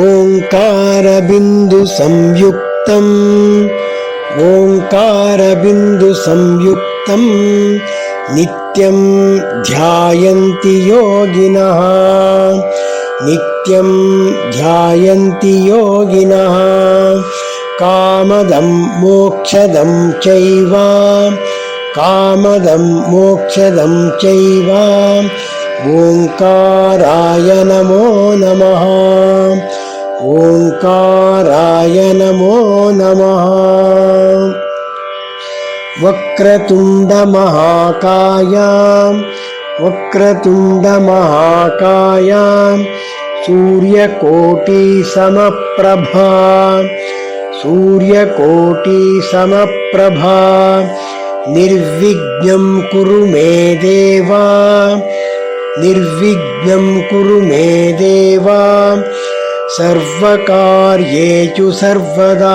ओंकारबिंदु संयुक्तं नित्यं ध्यायन्ति योगिनः कामदं मोक्षदं चैव ओंकाराय नमो नमः। ओंकाराय नमो नमः। वक्रतुंड महाकाय सूर्यकोटि समप्रभा निर्विघ्नं कुरु मे देव सर्वकार्येषु सर्वदा।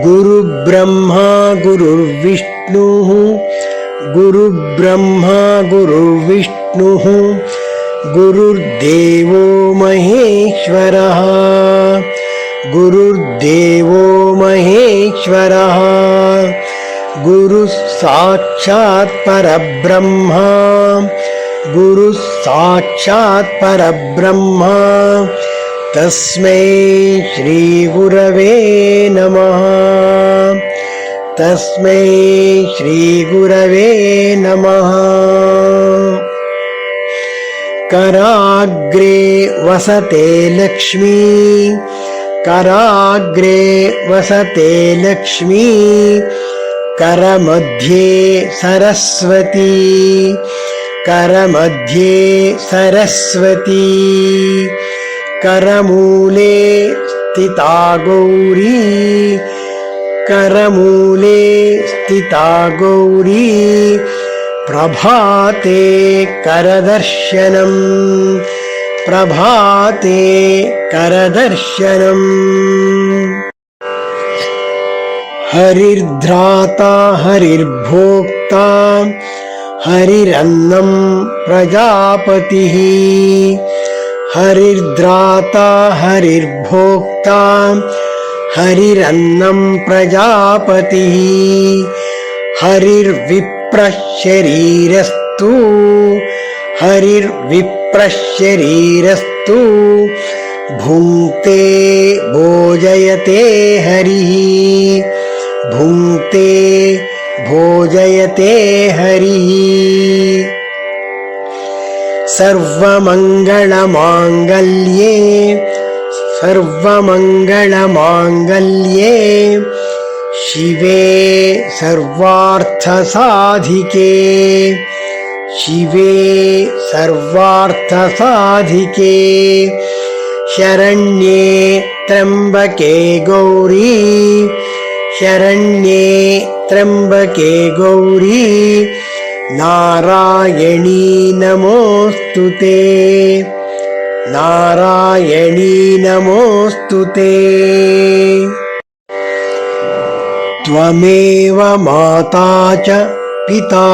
गुरुब्रह्मा गुरुर्विष्णुः गुरुर्देवो महेश्वरः गुरुः साक्षात् परब्रह्म तस्मै श्री गुरवे नमः। कराग्रे वसते लक्ष्मी करमध्ये सरस्वती करमूले स्थिता गौरी प्रभाते करदर्शनम्। हरिर्ध्राता हरिर्भोक्ता हरिरन्नं प्रजापतिः हरिर्ध्राता हरिर्भोक्ता हरिरन्नं प्रजापतिः हरिर्विप्रशरीरस्तु भुङ्क्ते भोजयते हरिः सर्वमङ्गलमाङ्गल्ये शिवे सर्वार्थसाधिके शरण्ये त्र्यम्बके गौरी नारायणी नमोस्तुते। त्वमेव माता च पिता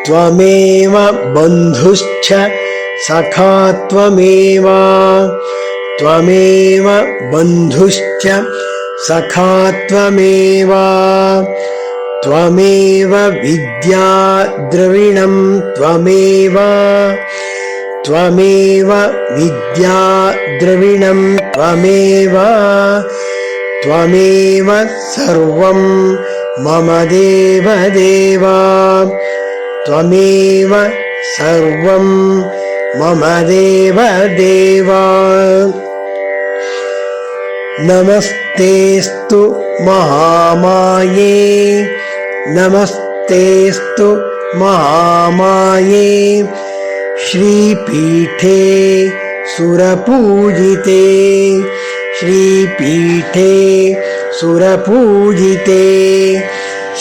त्वमेव बन्धुश्च सखा त्वमेव विद्या द्रविणं त्वमेव सर्वं मम देवदेव नमस्तेस्तु महामाये श्रीपीठे सुरपूजिते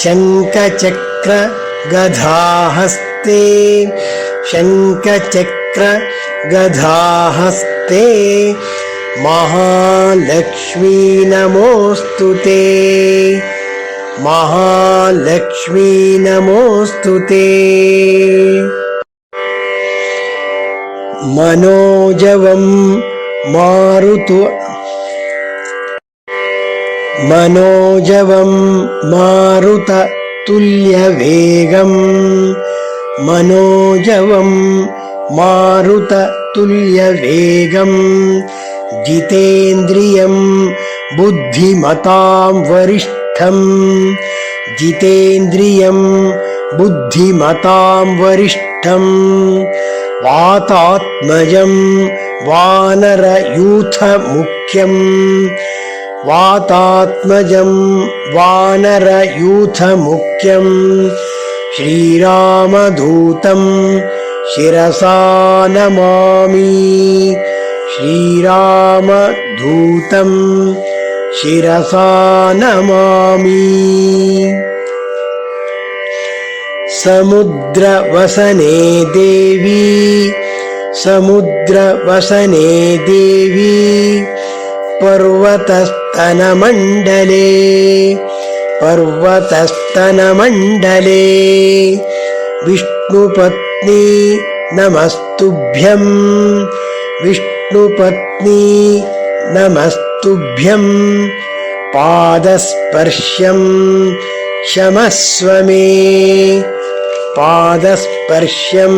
शङ्खचक्र गदाहस्ते शङ्खचक्र गदाहस्ते महालक्ष्मी नमोऽस्तु ते महालक्ष्मी नमोऽस्तु ते मनोजवं मारुततुल्यवेगं मनोजवं मारुततुल्यवेगं जितेन्द्रियं बुद्धिमतां वरिष्ठं जितेन्द्रियं बुद्धिमतां वरिष्ठं वातात्मजं वानरयूथमुख्यं वातात्मजं वानरयूथमुख्यं श्रीरामदूतं शिरसा नमामि श्रीरामदूतं शिरसा नमामि समुद्रवसने देवी समुद्रवसने देवी पर्वतस्तनमण्डले पर्वतस्तनमण्डले विष्णुपत्नी नमस्तुभ्यं विष्णुपत्नी नमस्तुभ्यं पादस्पर्शं क्षमस्व मे पादस्पर्शं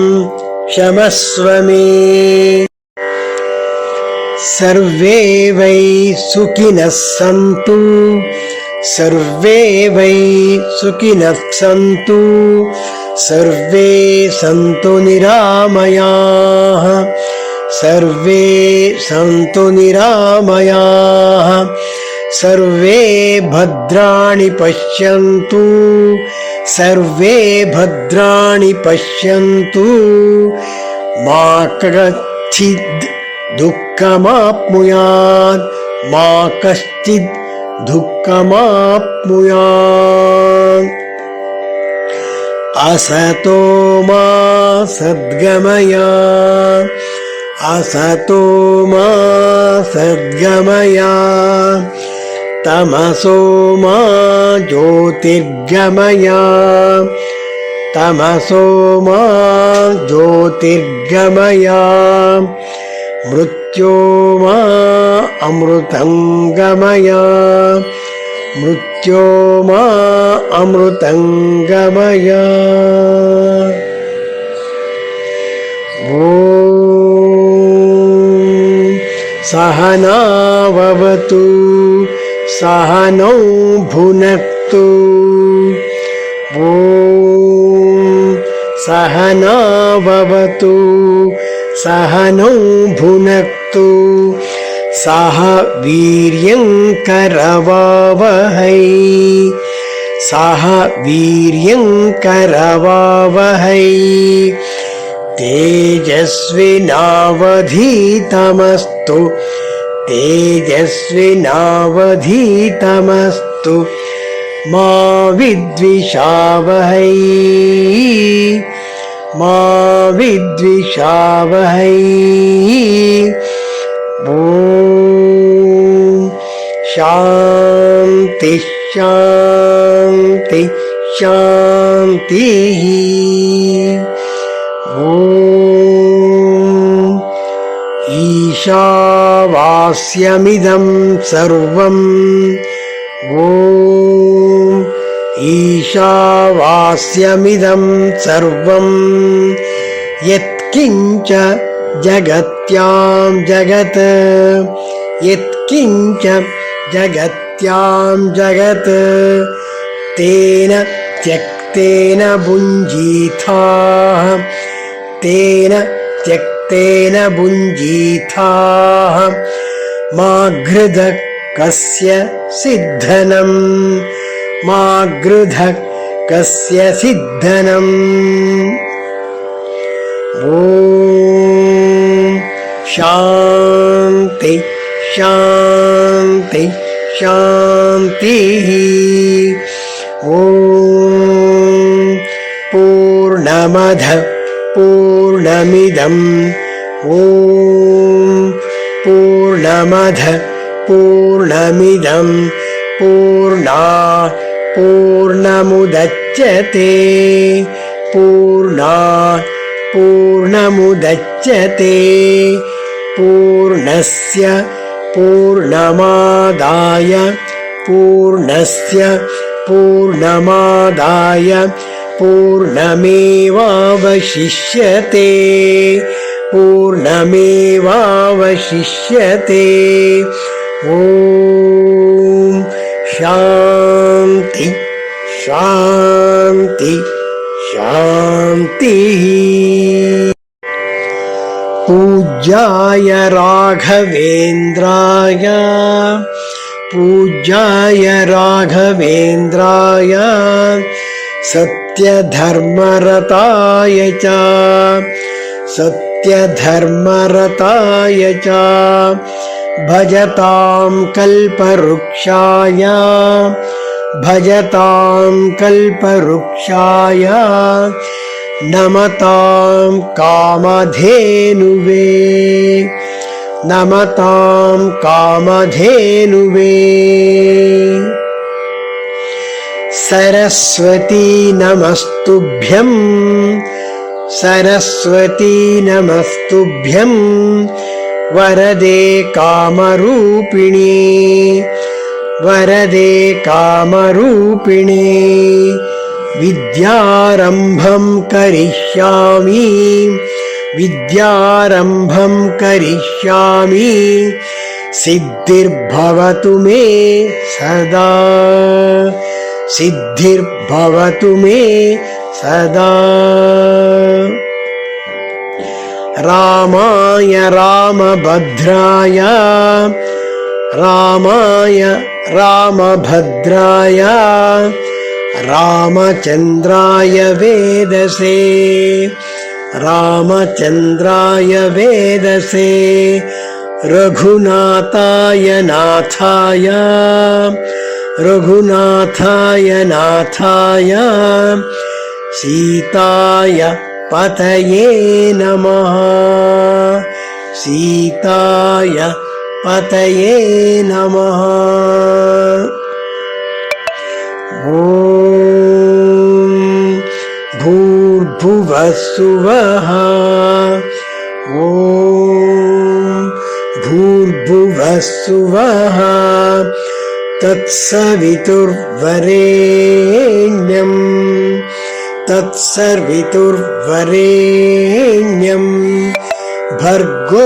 क्षमस्व मे सर्वे वै सुखिनः सन्तु सर्वे वै सुखिनः सन्तु सर्वे सन्तु निरामयाः सर्वे सन्तु निरामयाः सर्वे भद्राणि पश्यन्तु सर्वे भद्राणि पश्यन्तु मा कश्चित् दुःखमाप्नुयात् मा कश्चित् दुःखमाप्नुयात् असतो मा सद्गमय असतो मा सद्गमय तमसो मा ज्योतिर्गमय तमसो मा ज्योतिर्गमय मृत्योर्मा अमृतं गमय मृत्योर्मा अमृतं गमय ॐ सहना भवतु सहनौ भुनक्तु ॐ सहना भवतु सहनौ भुनक्तु सह वीर्यं करवावहै सह वीर्यं करवावहै तेजस्विनावधीतमस्तु तेजस्विनावधीतमस्तु मा विद्विषावहै मा विद्विषावहै ॐ शान्ति शान्ति शान्तिः ॐ ईशावास्यमिदं सर्वं ॐ ईशावास्यमिदं सर्वं यत्किञ्च जगत्यां जगत् यत्किञ्च जगत्यां जगत् तेन त्यक्तेन भुञ्जीथाः तेन त्यक्तेन भुञ्जीथाः मा घृतः कस्य सिद्धनं मा घृतः कस्य सिद्धनम् ॐ शान्ति शान्ति शान्तिः ॐ पूर्णमदः पूर्णमिदम् ॐ पूर्णमद पूर्णमिदं पूर्णात् पूर्णमुदच्यते पूर्णात् पूर्णमुदच्यते पूर्णस्य पूर्णमादाय पूर्णस्य पूर्णमादाय पूर्णमेवावशिष्यते पूर्णमेवावशिष्यते ॐ शान्ति शान्ति शान्तिः पूज्याय राघवेन्द्राय पूज्याय राघवेन्द्राय सत्यधर्मरताय च सत्यधर्मरताय च भजतां कल्पवृक्षाय भजतां कल्पवृक्षाय नमतां कामधेनुवे नमतां कामधेनुवे सरस्वती नमस्तुभ्यं सरस्वती नमस्तुभ्यं वरदे कामरूपिणी वरदे कामरूपिणी विद्यारम्भं करिष्यामि विद्यारम्भं करिष्यामि सिद्धिर्भवतु मे सदा सिद्धिर्भवतु मे सदा रामाय रामभद्राय रामाय रामभद्राय रामचन्द्राय वेदसे रामचन्द्राय वेदसे रघुनाथाय नाथाय रघुनाथाय नाथाय सीताय पतये नमः सीताय पतये नमः ॐ भूर्भुवः सुवः ॐ भूर्भुवः सुवः तत्सवितुर्वरेण्यं तत्सवितुर्वरेण्यं भर्गो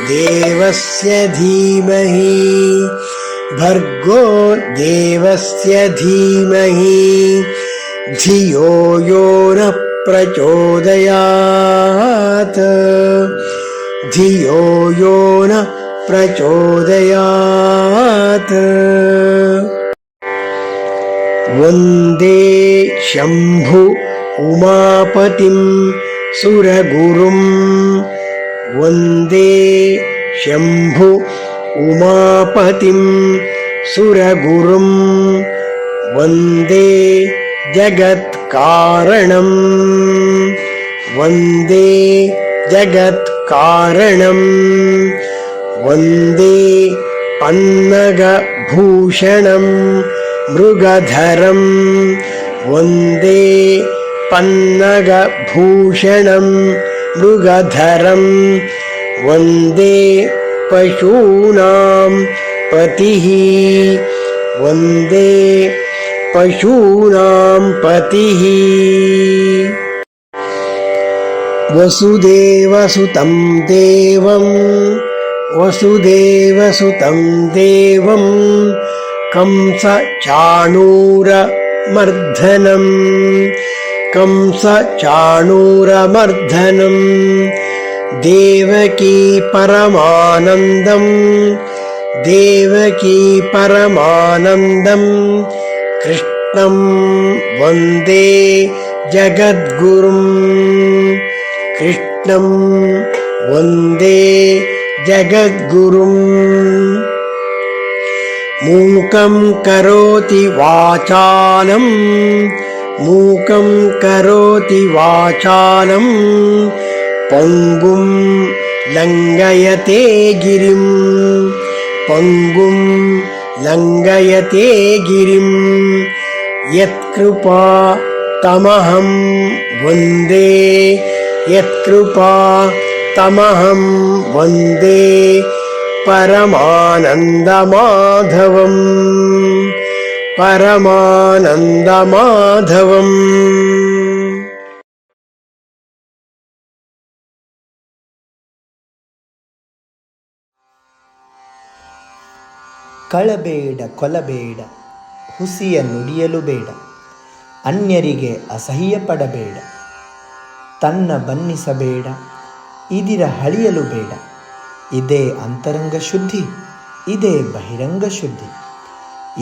देवस्य धीमहि भर्गो देवस्य धीमहि धियो यो न प्रचोदयात् धियो यो न प्रचोदयात् वन्दे शम्भु उमापतिं सुरगुरुं वन्दे शम्भु उमापतिं सुरगुरुं वन्दे जगत्कारणं वन्दे जगत्कारणं वन्दे पन्नगभूषणं मृगधरं वन्दे पन्नगभूषणं मृगधरं वन्दे पशूनां पतिः वन्दे पशूनां पतिः वसुदेवसुतं देवं वसुदेवसुतं देवं कंसचाणूरमर्दनं कंसचाणूरमर्दनं देवकी परमानन्दं देवकी परमानन्दं कृष्णं वन्दे जगद्गुरुं कृष्णं वन्दे जगद्गुरुं मूकं करोति वाचालं ಮೂಕಂ ಕರೋತಿ ವಾಚಾಲಂ ಪಂಗುಂ ಲಂಘಯತೆ ಗಿರಿಂ ಪಂಗುಂ ಲಂಘಯತೆ ಗಿರಿಂ ಯತ್ಕೃಪಾ ತಮಹಂ ವಂದೇ ಯತ್ಕೃಪಾ ತಮಹಂ ವಂದೇ ಪರಮಾನಂದಮಾಧವಂ ಪರಮಾನಂದಮಾಧವಂ. ಕಳಬೇಡ ಕೊಲಬೇಡ, ಹುಸಿಯ ನುಡಿಯಲು ಬೇಡ, ಅನ್ಯರಿಗೆ ಅಸಹ್ಯ ಪಡಬೇಡ, ತನ್ನ ಬನ್ನಿಸಬೇಡ, ಇದಿರ ಹಳಿಯಲು ಬೇಡ. ಇದೇ ಅಂತರಂಗ ಶುದ್ಧಿ, ಇದೇ ಬಹಿರಂಗ ಶುದ್ಧಿ,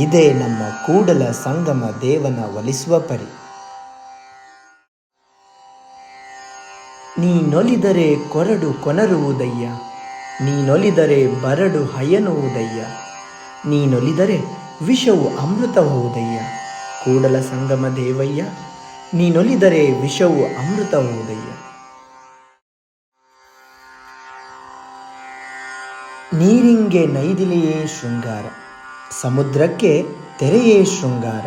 ಇದೇ ನಮ್ಮ ಕೂಡಲ ಸಂಗಮ ದೇವನ ಒಲಿಸುವ ಪರಿ. ನೀನೊಲಿದರೆ ಕೊರಡು ಕೊನರುವುದಯ್ಯ, ನೀನೊಲಿದರೆ ಬರಡು ಹಯನುವುದಯ್ಯ, ನೀನೊಲಿದರೆ ವಿಷವು ಅಮೃತವುದಯ್ಯ ಕೂಡಲ ಸಂಗಮ ದೇವಯ್ಯ, ನೀನೊಲಿದರೆ ವಿಷವು ಅಮೃತವುದಯ್ಯ. ನೀರಿಂಗೆ ನೈದಿಲೆಯೇ ಶೃಂಗಾರ, ಸಮುದ್ರಕ್ಕೆ ತೆರೆಯೇ ಶೃಂಗಾರ,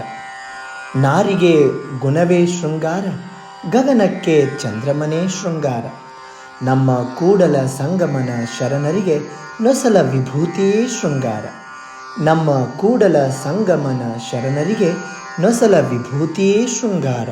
ನಾರಿಗೆ ಗುಣವೇ ಶೃಂಗಾರ, ಗಗನಕ್ಕೆ ಚಂದ್ರಮನೇ ಶೃಂಗಾರ. ನಮ್ಮ ಕೂಡಲ ಸಂಗಮನ ಶರಣರಿಗೆ ನೊಸಲ ವಿಭೂತಿಯೇ ಶೃಂಗಾರ, ನಮ್ಮ ಕೂಡಲ ಸಂಗಮನ ಶರಣರಿಗೆ ನೊಸಲ ವಿಭೂತಿಯೇ ಶೃಂಗಾರ.